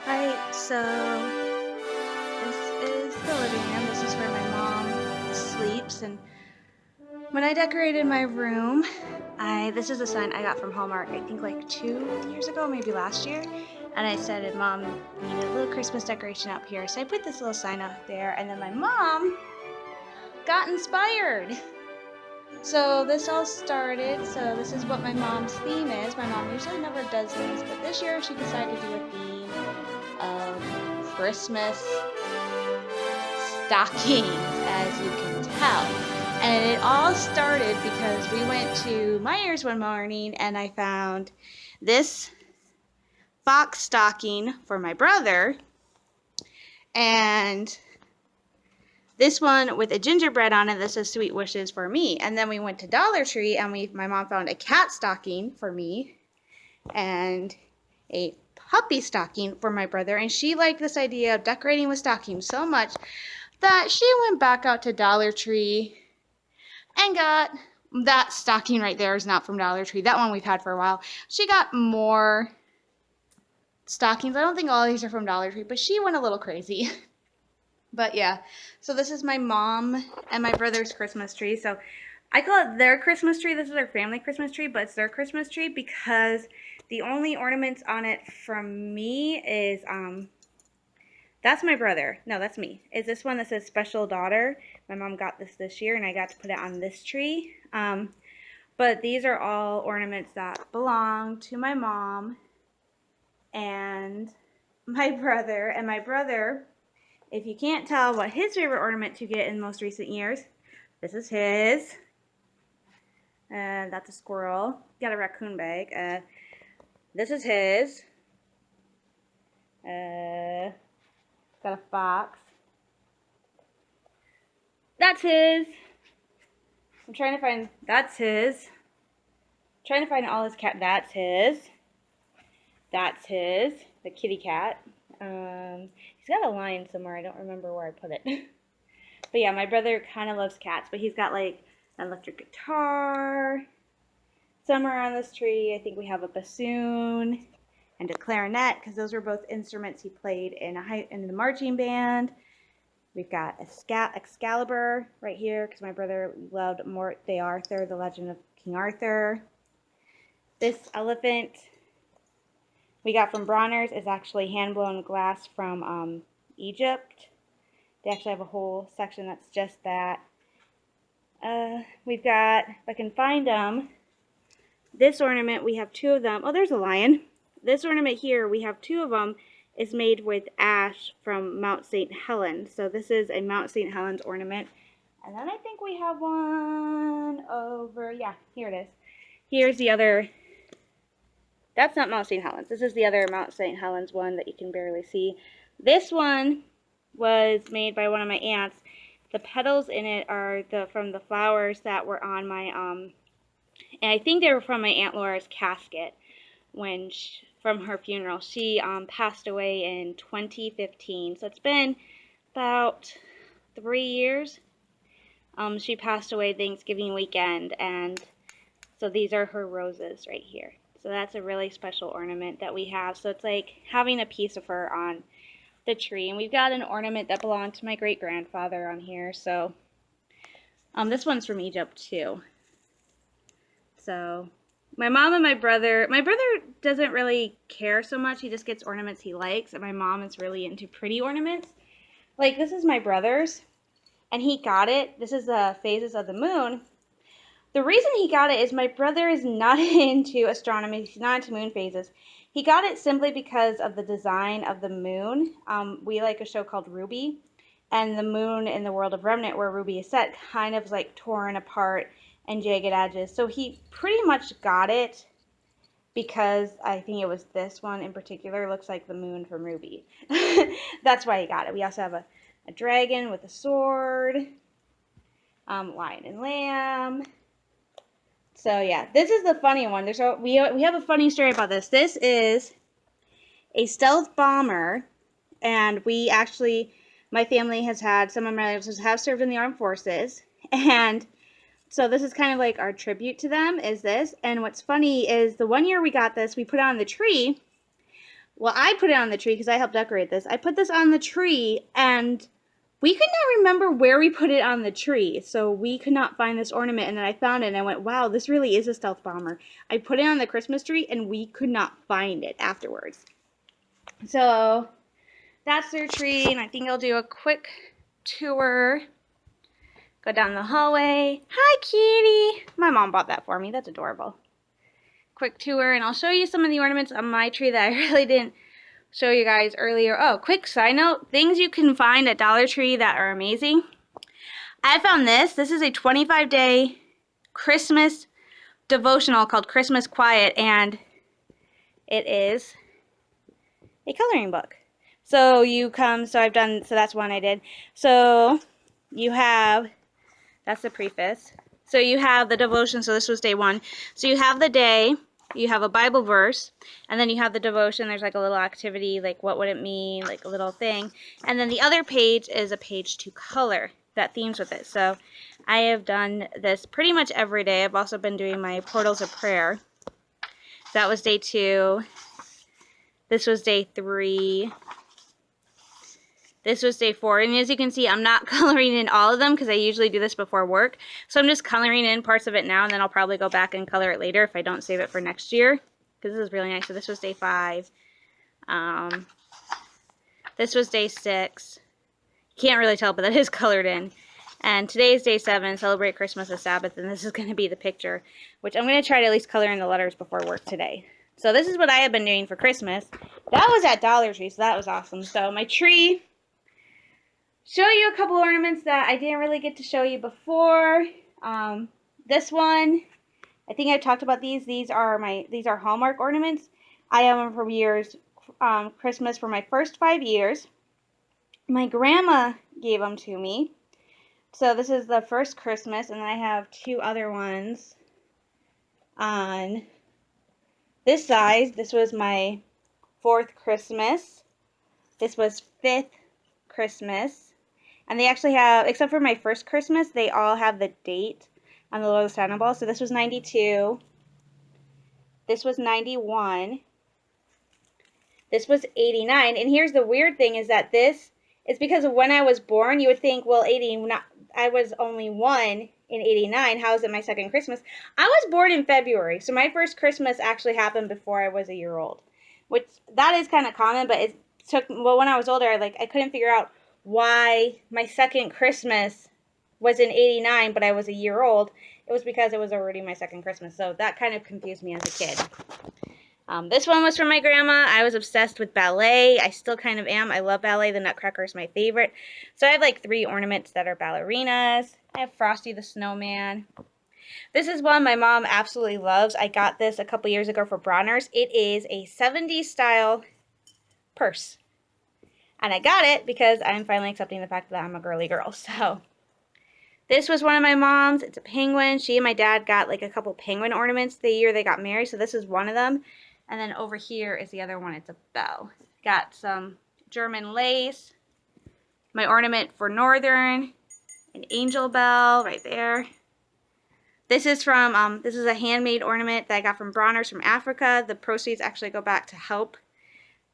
Right, so this is the living room. This is where my mom sleeps. And when I decorated my room, this is a sign I got from Hallmark, I think like 2 years ago, maybe last year. And I said, Mom, we need a little Christmas decoration up here. So I put this little sign up there, and then my mom got inspired. So this all started, so this is what my mom's theme is. My mom usually never does this, but this year she decided to do a theme of Christmas stockings, as you can tell. And it all started because we went to Meijer's one morning and I found this fox stocking for my brother and this one with a gingerbread on it that says sweet wishes for me. And then we went to Dollar Tree and my mom found a cat stocking for me and a puppy stocking for my brother. And she liked this idea of decorating with stockings so much that she went back out to Dollar Tree and got that stocking right there is not from Dollar Tree. That one we've had for a while. She got more stockings. I don't think all these are from Dollar Tree, but she went a little crazy. But yeah, so this is my mom and my brother's Christmas tree. So I call it their Christmas tree. This is their family Christmas tree, but it's their Christmas tree because the only ornaments on it from me is, that's my brother. No, that's me. Is this one that says special daughter. My mom got this year and I got to put it on this tree. But these are all ornaments that belong to my mom and my brother. And my brother, if you can't tell what his favorite ornament to get in most recent years, this is his. That's a squirrel. Got a raccoon bag. This is his. Got a fox. That's his. I'm trying to find, that's his. I'm trying to find all his cat. That's his. That's his. The kitty cat. He's got a lion somewhere. I don't remember where I put it. But yeah, my brother kind of loves cats, but he's got like an electric guitar somewhere on this tree. I think we have a bassoon and a clarinet because those were both instruments he played in the marching band. We've got Excalibur right here because my brother loved Morte Arthur, the Legend of King Arthur. This elephant we got from Bronner's is actually hand-blown glass from Egypt. They actually have a whole section that's just that. We've got, if I can find them, this ornament, we have two of them. Oh, there's a lion. This ornament here, we have two of them, is made with ash from Mount St. Helens. So this is a Mount St. Helens ornament. And then I think we have one over, yeah, here it is. Here's the other, that's not Mount St. Helens. This is the other Mount St. Helens one that you can barely see. This one was made by one of my aunts. The petals in it are from the flowers that were on my, and I think they were from my Aunt Laura's casket from her funeral. She passed away in 2015, so it's been about 3 years. She passed away Thanksgiving weekend, and so these are her roses right here. So that's a really special ornament that we have. So it's like having a piece of her on the tree. And we've got an ornament that belonged to my great-grandfather on here. So this one's from Egypt too. So my mom and my brother doesn't really care so much. He just gets ornaments he likes. And my mom is really into pretty ornaments. Like this is my brother's. And he got it. This is the phases of the moon. The reason he got it is my brother is not into astronomy. He's not into moon phases. He got it simply because of the design of the moon. We like a show called Ruby, and the moon in the world of Remnant, where Ruby is set, kind of like torn apart and jagged edges. So he pretty much got it because I think it was this one in particular looks like the moon from Ruby. That's why he got it. We also have a dragon with a sword, lion and lamb. So yeah, this is the funny one. We have a funny story about this. This is a stealth bomber, and my family has had, some of my relatives have served in the armed forces, and so this is kind of like our tribute to them is this. And what's funny is the one year we got this, we put it on the tree, well, I put it on the tree because I helped decorate this. I put this on the tree, and we could not remember where we put it on the tree, so we could not find this ornament, and then I found it, and I went, wow, this really is a stealth bomber. I put it on the Christmas tree, and we could not find it afterwards. So that's their tree, and I think I'll do a quick tour. Go down the hallway. Hi, kitty. My mom bought that for me. That's adorable. Quick tour, and I'll show you some of the ornaments on my tree that I really didn't show you guys earlier. Oh, quick side note, things you can find at Dollar Tree that are amazing. I found this. This is a 25-day Christmas devotional called Christmas Quiet, and it is a coloring book. So that's one I did. So you have, that's the preface. So you have the devotion, so this was day 1. So you have the day, you have a Bible verse, and then you have the devotion. There's like a little activity, like what would it mean, like a little thing. And then the other page is a page to color that themes with it. So I have done this pretty much every day. I've also been doing my portals of prayer. That was day 2. This was day 3. This was day 4, and as you can see, I'm not coloring in all of them because I usually do this before work. So I'm just coloring in parts of it now, and then I'll probably go back and color it later if I don't save it for next year, because this is really nice. So this was day 5. This was day 6. You can't really tell, but that is colored in. And today is day 7, celebrate Christmas as Sabbath, and this is going to be the picture, which I'm going to try to at least color in the letters before work today. So this is what I have been doing for Christmas. That was at Dollar Tree, so that was awesome. So my tree... show you a couple ornaments that I didn't really get to show you before. This one, I think I talked about these. These are Hallmark ornaments. I have them from years, Christmas for my first 5 years. My grandma gave them to me. So this is the first Christmas, and then I have 2 other ones on this size. This was my 4th Christmas. This was 5th Christmas. And they actually have, except for my first Christmas, they all have the date on the little Santa ball. So this was 92. This was 91. This was 89. And here's the weird thing is that this is because of when I was born. You would think, well, I was only 1 in 89. How is it my second Christmas? I was born in February. So my first Christmas actually happened before I was a year old. Which, that is kind of common, but it took, well, when I was older, I couldn't figure out why my second Christmas was in 89, but I was a year old. It was because it was already my second Christmas. So that kind of confused me as a kid. This one was from my grandma. I was obsessed with ballet. I still kind of am. I love ballet. The Nutcracker is my favorite. So I have like 3 ornaments that are ballerinas. I have Frosty the Snowman. This is one my mom absolutely loves. I got this a couple years ago for Bronner's. It is a 70s style purse. And I got it because I'm finally accepting the fact that I'm a girly girl. So this was one of my mom's. It's a penguin. She and my dad got like a couple penguin ornaments the year they got married. So this is one of them. And then over here is the other one. It's a bell. Got some German lace. My ornament for Northern. An angel bell right there. This is from, this is a handmade ornament that I got from Bronner's from Africa. The proceeds actually go back to help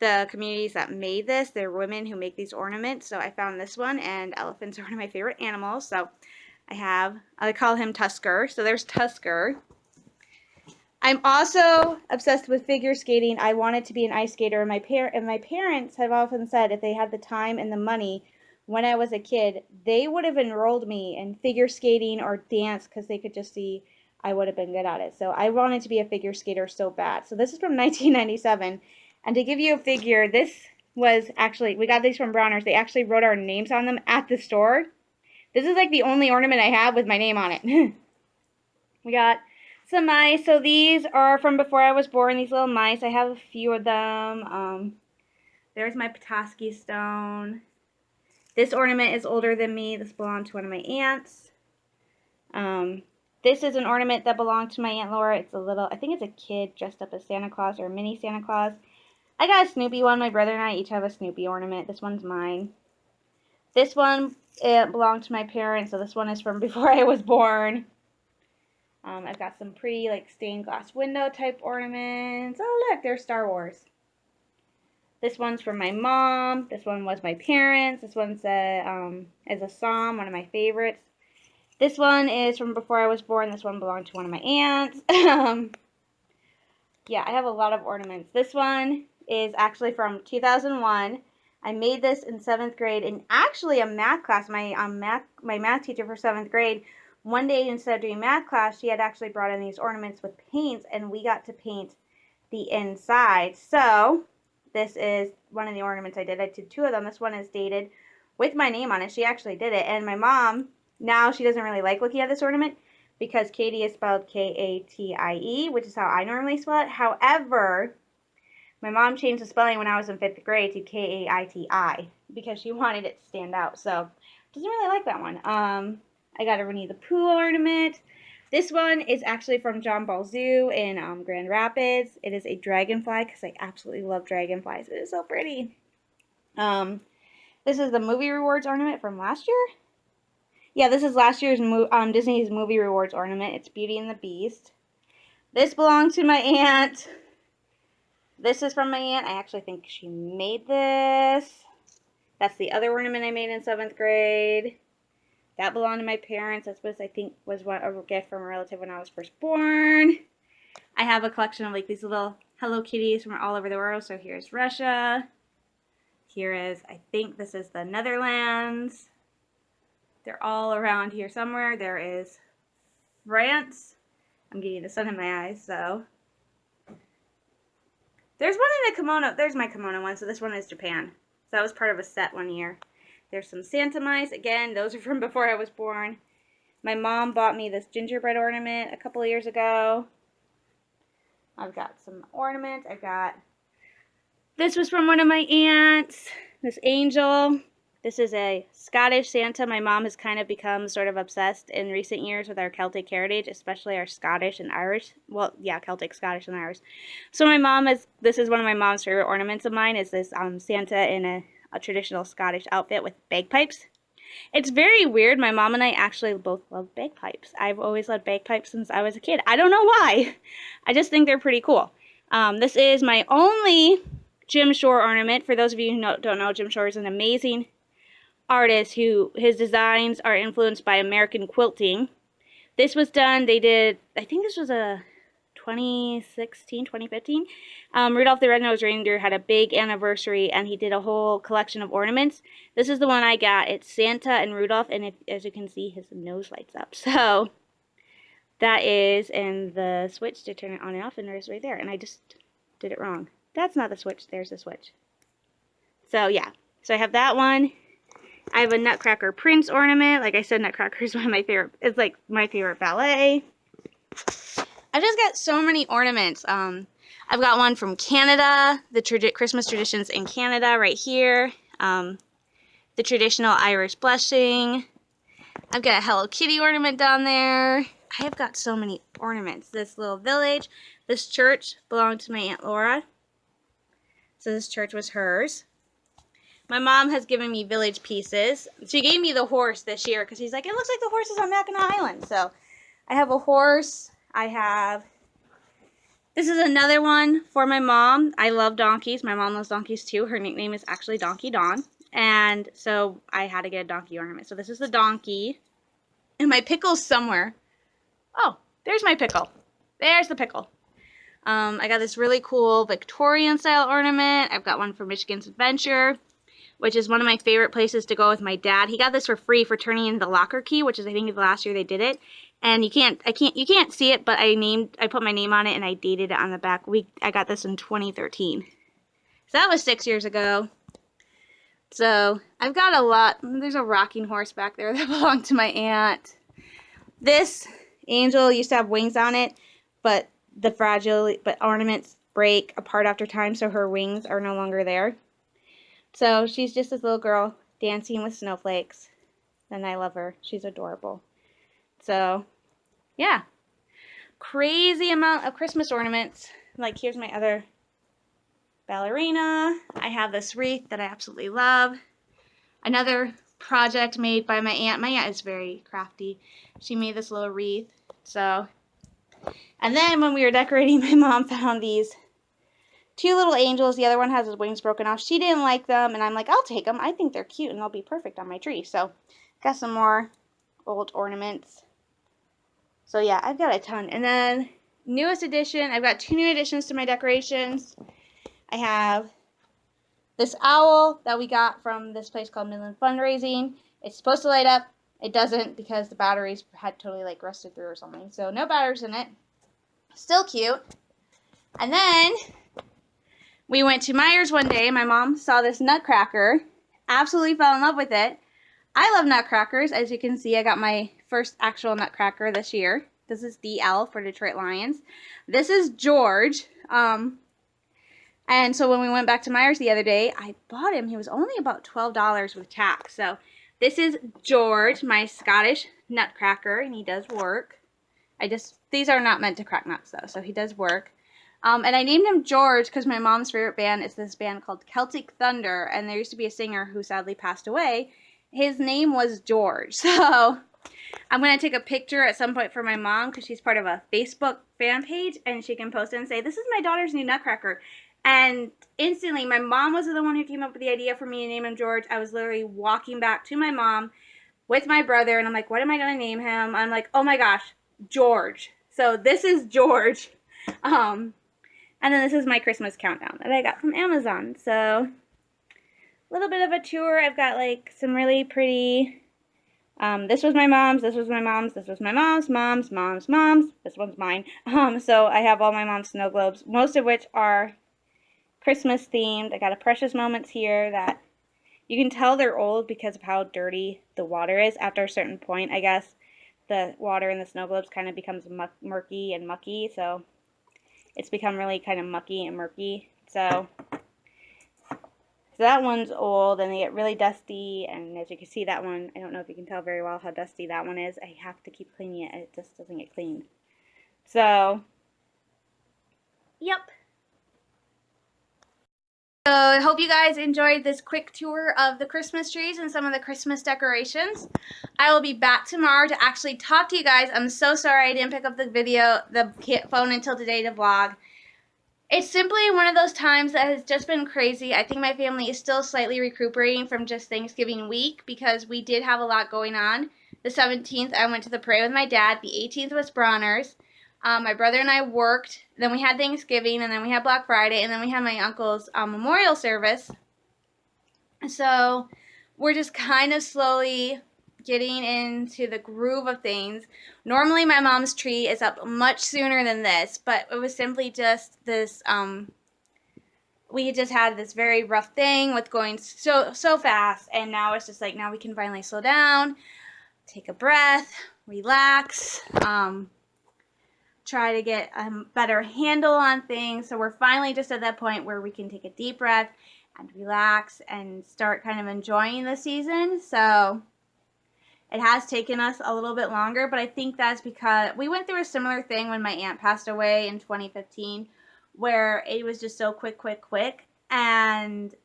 the communities that made this. They're women who make these ornaments. So I found this one, and elephants are one of my favorite animals. So I call him Tusker. So there's Tusker. I'm also obsessed with figure skating. I wanted to be an ice skater, and my parents have often said if they had the time and the money when I was a kid, they would have enrolled me in figure skating or dance because they could just see I would have been good at it. So I wanted to be a figure skater so bad. So this is from 1997. And to give you a figure, this was actually, we got these from Bronner's. They actually wrote our names on them at the store. This is like the only ornament I have with my name on it. We got some mice. So these are from before I was born, these little mice. I have a few of them. There's my Petoskey stone. This ornament is older than me. This belonged to one of my aunts. This is an ornament that belonged to my Aunt Laura. It's a little, I think it's a kid dressed up as Santa Claus or a mini Santa Claus. I got a Snoopy one. My brother and I each have a Snoopy ornament. This one's mine. This one, it belonged to my parents, so this one is from before I was born. I've got some pretty like stained glass window type ornaments. Oh look, there's Star Wars. This one's from my mom. This one was my parents. This one's is a psalm, one of my favorites. This one is from before I was born. This one belonged to one of my aunts. Yeah, I have a lot of ornaments. This one is actually from 2001. I made this in 7th grade in actually a math class. My math teacher for 7th grade, one day instead of doing math class, she had actually brought in these ornaments with paints, and we got to paint the inside. So this is one of the ornaments I did. I did 2 of them. This one is dated with my name on it. She actually did it. And my mom, now she doesn't really like looking at this ornament because Katie is spelled Katie, which is how I normally spell it. However, my mom changed the spelling when I was in 5th grade to Kaiti because she wanted it to stand out. So, doesn't really like that one. I got a Winnie the Pooh ornament. This one is actually from John Ball Zoo in Grand Rapids. It is a dragonfly because I absolutely love dragonflies. It is so pretty. This is the movie rewards ornament from last year. Yeah, this is last year's Disney's movie rewards ornament. It's Beauty and the Beast. This belonged to my aunt. This is from my aunt. I actually think she made this. That's the other ornament I made in 7th grade. That belonged to my parents. That's what I think was a gift from a relative when I was first born. I have a collection of like these little Hello Kitties from all over the world. So here's Russia. Here is, I think this is the Netherlands. They're all around here somewhere. There is France. I'm getting the sun in my eyes, so. There's one in a kimono. There's my kimono one, so this one is Japan. So that was part of a set one year. There's some Santa mice. Again, those are from before I was born. My mom bought me this gingerbread ornament a couple of years ago. I've got some ornaments. This was from one of my aunts. This angel. This is a Scottish Santa. My mom has kind of become sort of obsessed in recent years with our Celtic heritage, especially our Scottish and Irish. Well, yeah, Celtic, Scottish, and Irish. So this is one of my mom's favorite ornaments of mine, is this Santa in a traditional Scottish outfit with bagpipes. It's very weird. My mom and I actually both love bagpipes. I've always loved bagpipes since I was a kid. I don't know why. I just think they're pretty cool. This is my only Jim Shore ornament. For those of you who don't know, Jim Shore is an amazing artist who his designs are influenced by American quilting. This was done, I think this was a 2016, 2015. Rudolph the Red-Nosed Reindeer had a big anniversary and he did a whole collection of ornaments. This is the one I got. It's Santa and Rudolph, and as you can see, his nose lights up. So that is, and the switch to turn it on and off, and there's right there. And I just did it wrong. That's not the switch, there's the switch. So yeah, so I have that one. I have a Nutcracker Prince ornament. Like I said, Nutcracker is one of my favorite. It's like my favorite ballet. I've just got so many ornaments. I've got one from Canada, the Christmas traditions in Canada right here. The traditional Irish blushing. I've got a Hello Kitty ornament down there. I have got so many ornaments. This little village. This church belonged to my Aunt Laura. So this church was hers. My mom has given me village pieces. She gave me the horse this year because he's like, it looks like the horse is on Mackinac Island. So I have a horse. This is another one for my mom. I love donkeys. My mom loves donkeys too. Her nickname is actually Donkey Dawn. And so I had to get a donkey ornament. So this is the donkey. And my pickle's somewhere. Oh, there's my pickle. There's the pickle. I got this really cool Victorian style ornament. I've got one for Michigan's Adventure, which is one of my favorite places to go with my dad. He got this for free for turning in the locker key, which is I think the last year they did it. And you can't see it, but I put my name on it and I dated it on the back. I got this in 2013. So that was 6 years ago. So I've got a lot. There's a rocking horse back there that belonged to my aunt. This angel used to have wings on it, but ornaments break apart after time, so her wings are no longer there. So she's just this little girl dancing with snowflakes, and I love her. She's adorable. So, yeah. Crazy amount of Christmas ornaments. Like, here's my other ballerina. I have this wreath that I absolutely love. Another project made by my aunt. My aunt is very crafty. She made this little wreath. So, and then when we were decorating, my mom found these 2 little angels. The other one has his wings broken off. She didn't like them, and I'm like, I'll take them. I think they're cute, and they'll be perfect on my tree. So, got some more old ornaments. So, yeah, I've got a ton. And then, newest addition, I've got 2 new additions to my decorations. I have this owl that we got from this place called Midland Fundraising. It's supposed to light up. It doesn't because the batteries had totally like rusted through or something. So no batteries in it. Still cute. And then we went to Meijer's one day. My mom saw this nutcracker. Absolutely fell in love with it. I love nutcrackers. As you can see, I got my first actual nutcracker this year. This is DL for Detroit Lions. This is George. And so when we went back to Meijer's the other day, I bought him. He was only about $12 with tax. So this is George, my Scottish nutcracker, and he does work. These are not meant to crack nuts though, so he does work. And I named him George because my mom's favorite band is this band called Celtic Thunder, and there used to be a singer who sadly passed away. His name was George. So I'm going to take a picture at some point for my mom because she's part of a Facebook fan page, and she can post it and say, this is my daughter's new nutcracker. And instantly, my mom was the one who came up with the idea for me to name him George. I was literally walking back to my mom with my brother, and I'm like, what am I going to name him? I'm like, oh my gosh, George. So this is George. And then this is my Christmas countdown that I got from Amazon. So a little bit of a tour. I've got like some really pretty, this was my mom's, this was my mom's, this was my mom's, mom's. This one's mine. So I have all my mom's snow globes, most of which are Christmas themed. I got a Precious Moments here that you can tell they're old because of how dirty the water is. After a certain point, I guess, the water in the snow globes kind of becomes murky and mucky, so it's become really kind of mucky and murky. So that one's old, and they get really dusty, and as you can see, that one, I don't know if you can tell very well how dusty that one is. I have to keep cleaning it. It just doesn't get cleaned. So, yep. So I hope you guys enjoyed this quick tour of the Christmas trees and some of the Christmas decorations. I will be back tomorrow to actually talk to you guys. I'm so sorry I didn't pick up the phone until today to vlog. It's simply one of those times that has just been crazy. I think my family is still slightly recuperating from just Thanksgiving week because we did have a lot going on. The 17th, I went to the parade with my dad. The 18th was Bronner's. My brother and I worked, then we had Thanksgiving, and then we had Black Friday, and then we had my uncle's memorial service. So we're just kind of slowly getting into the groove of things. Normally my mom's tree is up much sooner than this, but it was simply just this, we just had this very rough thing with going so fast, and now it's just like, now we can finally slow down, take a breath, relax, try to get a better handle on things. So we're finally just at that point where we can take a deep breath and relax and start kind of enjoying the season. So it has taken us a little bit longer, but I think that's because we went through a similar thing when my aunt passed away in 2015, where it was just so quick, and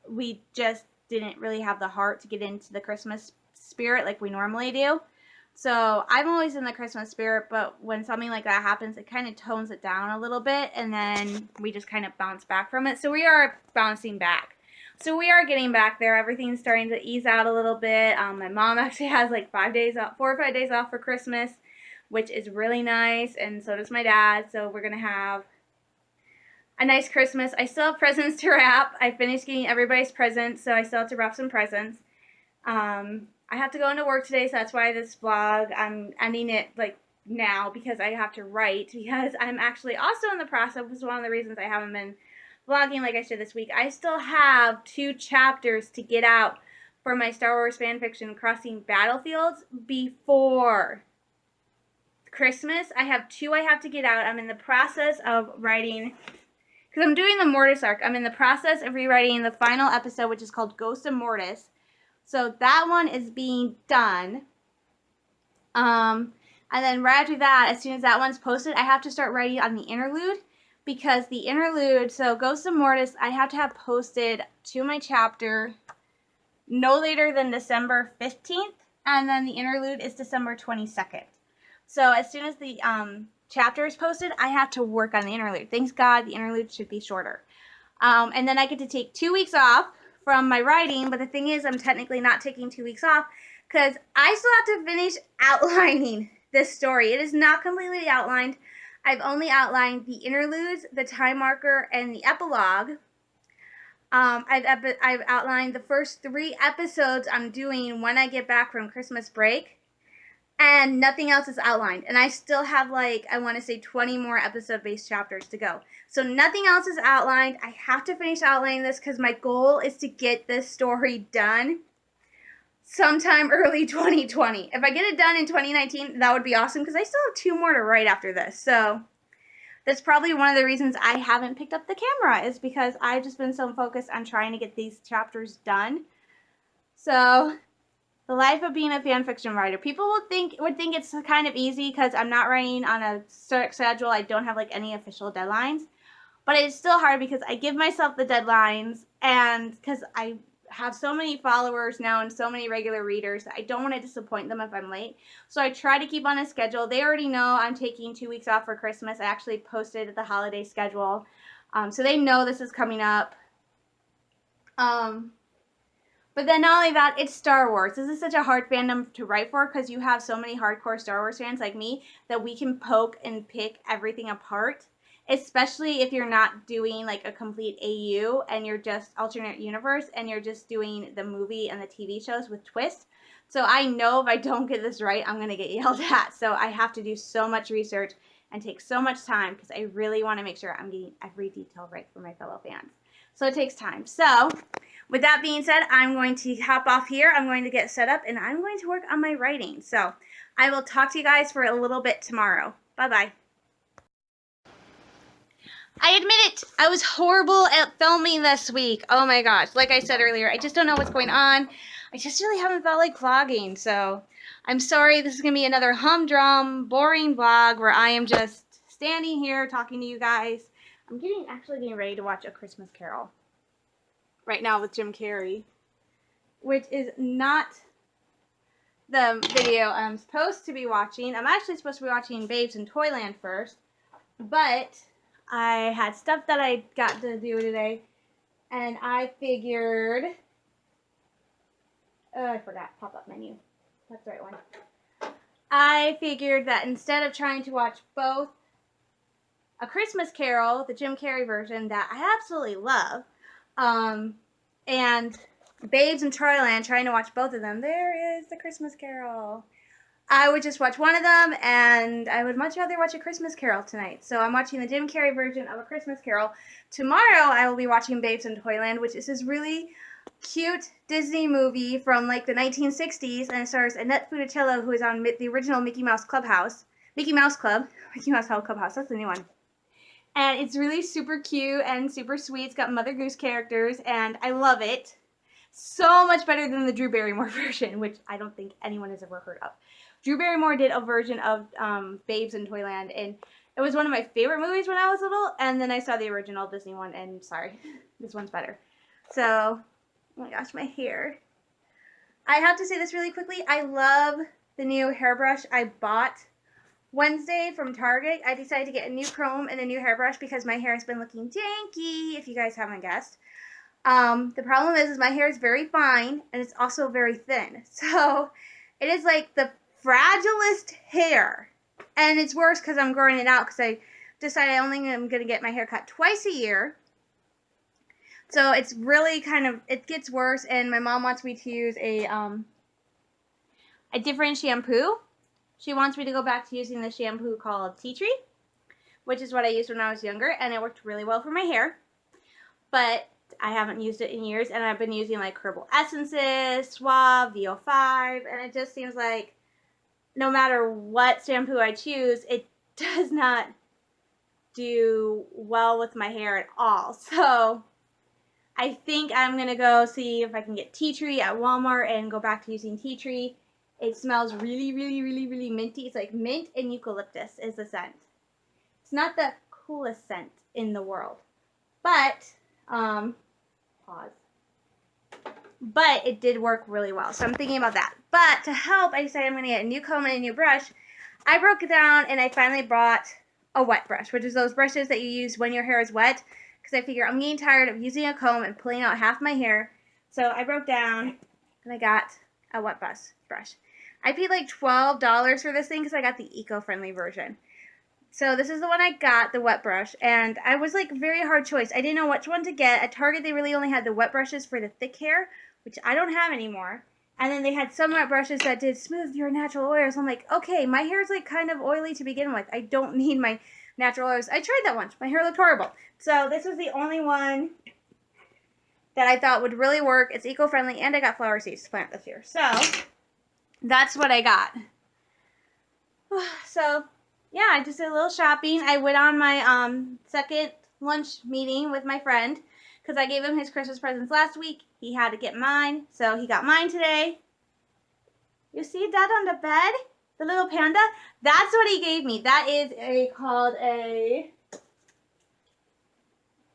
we just didn't really have the heart to get into the Christmas spirit like we normally do. So I'm always in the Christmas spirit, but when something like that happens, it kind of tones it down a little bit, and then we just kind of bounce back from it. So we are bouncing back. So we are getting back there. Everything's starting to ease out a little bit. My mom actually has like 5 days off, 4 or 5 days off for Christmas, which is really nice, and so does my dad. So we're going to have a nice Christmas. I still have presents to wrap. I finished getting everybody's presents, so I still have to wrap some presents. I have to go into work today, so that's why this vlog, I'm ending it like now because I have to write, because I'm actually also in the process, this is one of the reasons I haven't been vlogging like I should this week. I still have 2 chapters to get out for my Star Wars fanfiction, Crossing Battlefields, before Christmas. I have 2 I have to get out. I'm in the process of writing, because I'm doing the Mortis arc, I'm in the process of rewriting the final episode, which is called Ghost of Mortis. So that one is being done. And then right after that, as soon as that one's posted, I have to start writing on the interlude, because the interlude, so Ghost of Mortis, I have to have posted to my chapter no later than December 15th, and then the interlude is December 22nd. So as soon as the chapter is posted, I have to work on the interlude. Thanks God, the interlude should be shorter. And then I get to take 2 weeks off from my writing, but the thing is, I'm technically not taking 2 weeks off because I still have to finish outlining this story. It is not completely outlined. I've only outlined the interludes, the time marker, and the epilogue. I've outlined the first 3 episodes I'm doing when I get back from Christmas break, and nothing else is outlined. And I still have, like, I want to say 20 more episode-based chapters to go. So nothing else is outlined. I have to finish outlining this because my goal is to get this story done sometime early 2020. If I get it done in 2019, that would be awesome because I still have 2 more to write after this. So that's probably one of the reasons I haven't picked up the camera, is because I've just been so focused on trying to get these chapters done. So the life of being a fan fiction writer. People would think it's kind of easy because I'm not writing on a strict schedule. I don't have like any official deadlines. But it's still hard because I give myself the deadlines, and because I have so many followers now and so many regular readers, I don't want to disappoint them if I'm late. So I try to keep on a schedule. They already know I'm taking 2 weeks off for Christmas. I actually posted the holiday schedule. So they know this is coming up. But then not only that, it's Star Wars. This is such a hard fandom to write for because you have so many hardcore Star Wars fans like me that we can poke and pick everything apart. Especially if you're not doing like a complete AU and you're just alternate universe and you're just doing the movie and the TV shows with twists. So I know if I don't get this right, I'm going to get yelled at. So I have to do so much research and take so much time because I really want to make sure I'm getting every detail right for my fellow fans. So it takes time. So with that being said, I'm going to hop off here. I'm going to get set up and I'm going to work on my writing. So I will talk to you guys for a little bit tomorrow. Bye-bye. I admit it, I was horrible at filming this week. Oh my gosh, like I said earlier, I just don't know what's going on. I just really haven't felt like vlogging, so I'm sorry. This is going to be another humdrum, boring vlog where I am just standing here talking to you guys. I'm actually getting ready to watch A Christmas Carol right now with Jim Carrey, which is not the video I'm supposed to be watching. I'm actually supposed to be watching Babes in Toyland first, but I had stuff that I got to do today, and I figured, I forgot, pop-up menu, that's the right one. I figured that instead of trying to watch both A Christmas Carol, the Jim Carrey version that I absolutely love, and Babes in Toyland, trying to watch both of them, there is the Christmas Carol. I would just watch one of them, and I would much rather watch A Christmas Carol tonight. So I'm watching the Jim Carrey version of A Christmas Carol. Tomorrow I will be watching Babes in Toyland, which is this really cute Disney movie from like the 1960s, and it stars Annette Funicello, who is on the original Mickey Mouse Clubhouse. Mickey Mouse Clubhouse, that's the new one. And it's really super cute and super sweet. It's got Mother Goose characters, and I love it. So much better than the Drew Barrymore version, which I don't think anyone has ever heard of. Drew Barrymore did a version of Babes in Toyland, and it was one of my favorite movies when I was little, and then I saw the original Disney one, and sorry, this one's better. So, oh my gosh, my hair. I have to say this really quickly. I love the new hairbrush I bought Wednesday from Target. I decided to get a new comb and a new hairbrush because my hair has been looking janky, if you guys haven't guessed. The problem is my hair is very fine, and it's also very thin. So, it is like the fragilest hair, and it's worse because I'm growing it out because I decided I only am going to get my hair cut twice a year. So it's really it gets worse, and my mom wants me to use a different shampoo. She wants me to go back to using the shampoo called Tea Tree, which is what I used when I was younger, and it worked really well for my hair. But I haven't used it in years, and I've been using like Herbal Essences, Suave, VO5, and it just seems like no matter what shampoo I choose, it does not do well with my hair at all. So I think I'm going to go see if I can get Tea Tree at Walmart and go back to using Tea Tree. It smells really, really, really, really minty. It's like mint and eucalyptus is the scent. It's not the coolest scent in the world, but, pause. But it did work really well, so I'm thinking about that. But to help, I decided I'm going to get a new comb and a new brush. I broke it down, and I finally brought a wet brush, which is those brushes that you use when your hair is wet because I figure I'm getting tired of using a comb and pulling out half my hair. So I broke down and I got a wet brush. I paid like $12 for this thing because I got the eco-friendly version. So this is the one I got, the wet brush, and I was like very hard choice. I didn't know which one to get. At Target, they really only had the wet brushes for the thick hair, which I don't have anymore. And then they had some wet brushes that did smooth your natural oils. I'm like, okay, my hair's like kind of oily to begin with. I don't need my natural oils. I tried that once. My hair looked horrible. So this was the only one that I thought would really work. It's eco-friendly, and I got flower seeds to plant this year. So that's what I got. So yeah, I just did a little shopping. I went on my second lunch meeting with my friend because I gave him his Christmas presents last week. He had to get mine, so he got mine today. You see that on the bed? The little panda? That's what he gave me. That is called a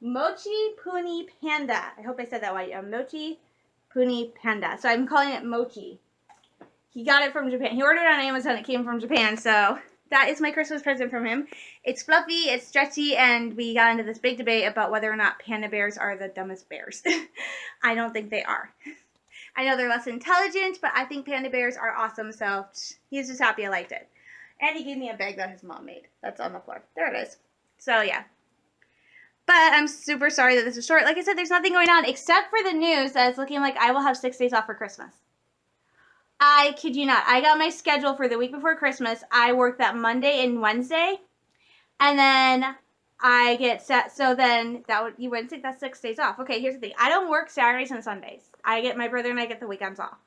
Mochi Puni Panda. I hope I said that right. A Mochi Puni Panda. So I'm calling it Mochi. He got it from Japan. He ordered it on Amazon. It came from Japan, so that is my Christmas present from him. It's fluffy, it's stretchy, and we got into this big debate about whether or not panda bears are the dumbest bears. I don't think they are. I know they're less intelligent, but I think panda bears are awesome, so he's just happy I liked it. And he gave me a bag that his mom made. That's on the floor. There it is. So, yeah. But I'm super sorry that this is short. Like I said, there's nothing going on except for the news that it's looking like I will have 6 days off for Christmas. I kid you not. I got my schedule for the week before Christmas. I work that Monday and Wednesday. And then I get set. So then you wouldn't think that's 6 days off. Okay, here's the thing. I don't work Saturdays and Sundays. My brother and I get the weekends off.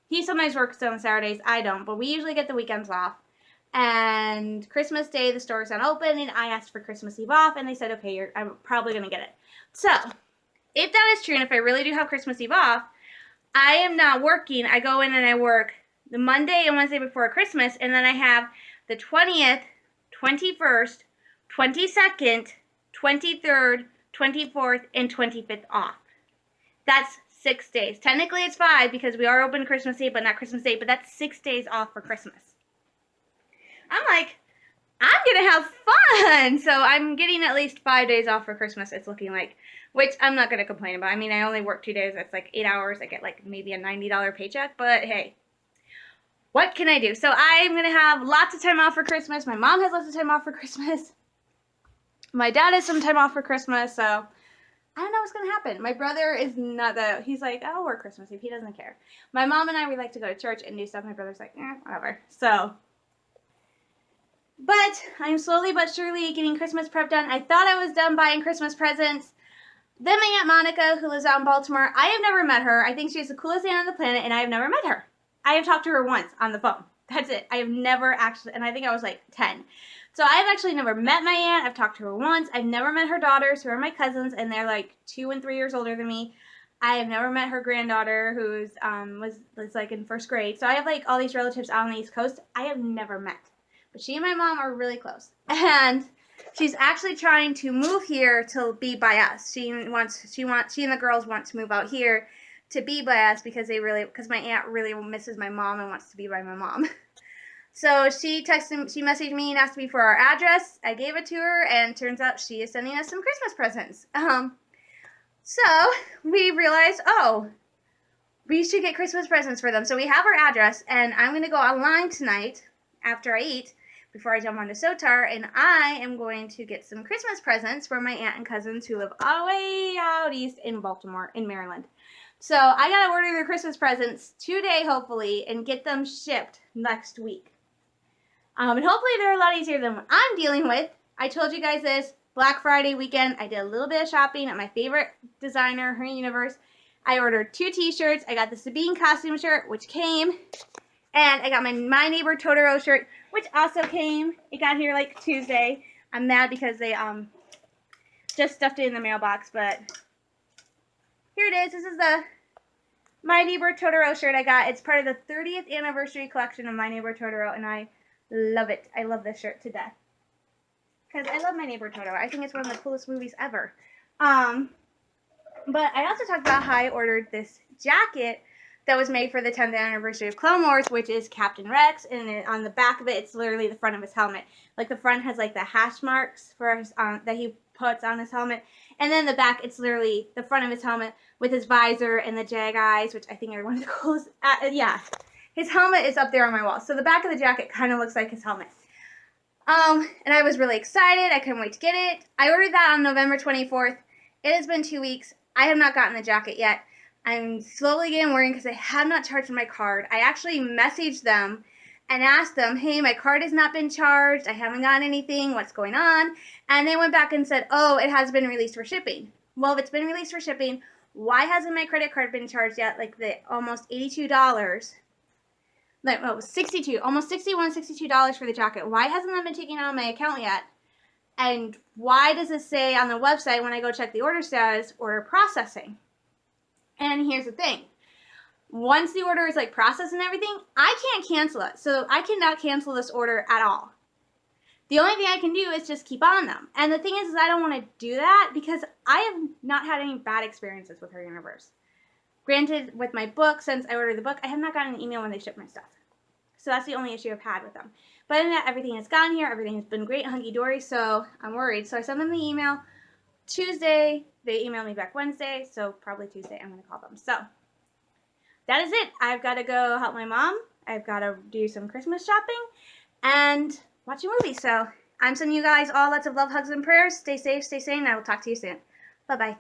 He sometimes works on Saturdays. I don't. But we usually get the weekends off. And Christmas Day, the stores aren't open. And I asked for Christmas Eve off. And they said, okay, I'm probably going to get it. So if that is true, and if I really do have Christmas Eve off, I am not working. I go in and I work the Monday and Wednesday before Christmas, and then I have the 20th, 21st, 22nd, 23rd, 24th, and 25th off. That's 6 days. Technically it's 5 because we are open Christmas Eve, but not Christmas Day, but that's 6 days off for Christmas. I'm like, I'm going to have fun! So I'm getting at least 5 days off for Christmas, it's looking like. Which I'm not going to complain about. I mean, I only work 2 days. That's like 8 hours. I get like maybe a $90 paycheck. But hey, what can I do? So I'm going to have lots of time off for Christmas. My mom has lots of time off for Christmas. My dad has some time off for Christmas. So I don't know what's going to happen. My brother is not that. He's like, I'll work Christmas Eve. He doesn't care. My mom and I, we like to go to church and do stuff. My brother's like, whatever. So, but I'm slowly but surely getting Christmas prep done. I thought I was done buying Christmas presents. Then my Aunt Monica, who lives out in Baltimore, I have never met her. I think she's the coolest aunt on the planet, and I have never met her. I have talked to her once on the phone. That's it. I have never actually, and I think I was like 10. So I have actually never met my aunt. I've talked to her once. I've never met her daughters, who are my cousins, and they're like 2 and 3 years older than me. I have never met her granddaughter, who's was like in 1st grade. So I have like all these relatives out on the East Coast I have never met. But she and my mom are really close. And she's actually trying to move here to be by us. She and the girls want to move out here to be by us because my aunt really misses my mom and wants to be by my mom. So she messaged me and asked me for our address. I gave it to her, and turns out she is sending us some Christmas presents. So we realized, we should get Christmas presents for them. So we have our address, and I'm going to go online tonight after I eat, before I jump onto Sotar, and I am going to get some Christmas presents for my aunt and cousins who live all the way out east in Baltimore, in Maryland. So I gotta order their Christmas presents today, hopefully, and get them shipped next week. And hopefully they're a lot easier than what I'm dealing with. I told you guys this, Black Friday weekend, I did a little bit of shopping at my favorite designer, Her Universe. I ordered 2 t-shirts. I got the Sabine costume shirt, which came, and I got my Neighbor Totoro shirt, which also came. It got here like Tuesday. I'm mad because they just stuffed it in the mailbox, but here it is. This is the My Neighbor Totoro shirt I got. It's part of the 30th anniversary collection of My Neighbor Totoro, and I love it. I love this shirt to death. Because I love My Neighbor Totoro. I think it's one of the coolest movies ever. But I also talked about how I ordered this jacket that was made for the 10th anniversary of Clone Wars, which is Captain Rex, and on the back of it, it's literally the front of his helmet. Like, the front has, like, the hash marks for his, that he puts on his helmet. And then the back, it's literally the front of his helmet with his visor and the jag eyes, which I think are one of the coolest. Yeah, his helmet is up there on my wall. So the back of the jacket kind of looks like his helmet. And I was really excited. I couldn't wait to get it. I ordered that on November 24th. It has been 2 weeks. I have not gotten the jacket yet. I'm slowly getting worried because I have not charged my card. I actually messaged them and asked them, hey, my card has not been charged. I haven't gotten anything. What's going on? And they went back and said, oh, it has been released for shipping. Well, if it's been released for shipping, why hasn't my credit card been charged yet? Like the almost $82. Like, well, it was $62, almost $61, $62 for the jacket. Why hasn't that been taken out of my account yet? And why does it say on the website when I go check the order status, order processing? And here's the thing. Once the order is like processed and everything, I can't cancel it. So I cannot cancel this order at all. The only thing I can do is just keep on them. And the thing is I don't want to do that because I have not had any bad experiences with Her Universe. Granted, with my book, since I ordered the book, I have not gotten an email when they ship my stuff. So that's the only issue I've had with them. But other than that, everything has gone here. Everything has been great, hunky-dory, so I'm worried. So I sent them the email Tuesday. They emailed me back Wednesday, so probably Tuesday I'm going to call them. So that is it. I've got to go help my mom. I've got to do some Christmas shopping and watch a movie. So I'm sending you guys all lots of love, hugs, and prayers. Stay safe, stay sane, and I will talk to you soon. Bye-bye.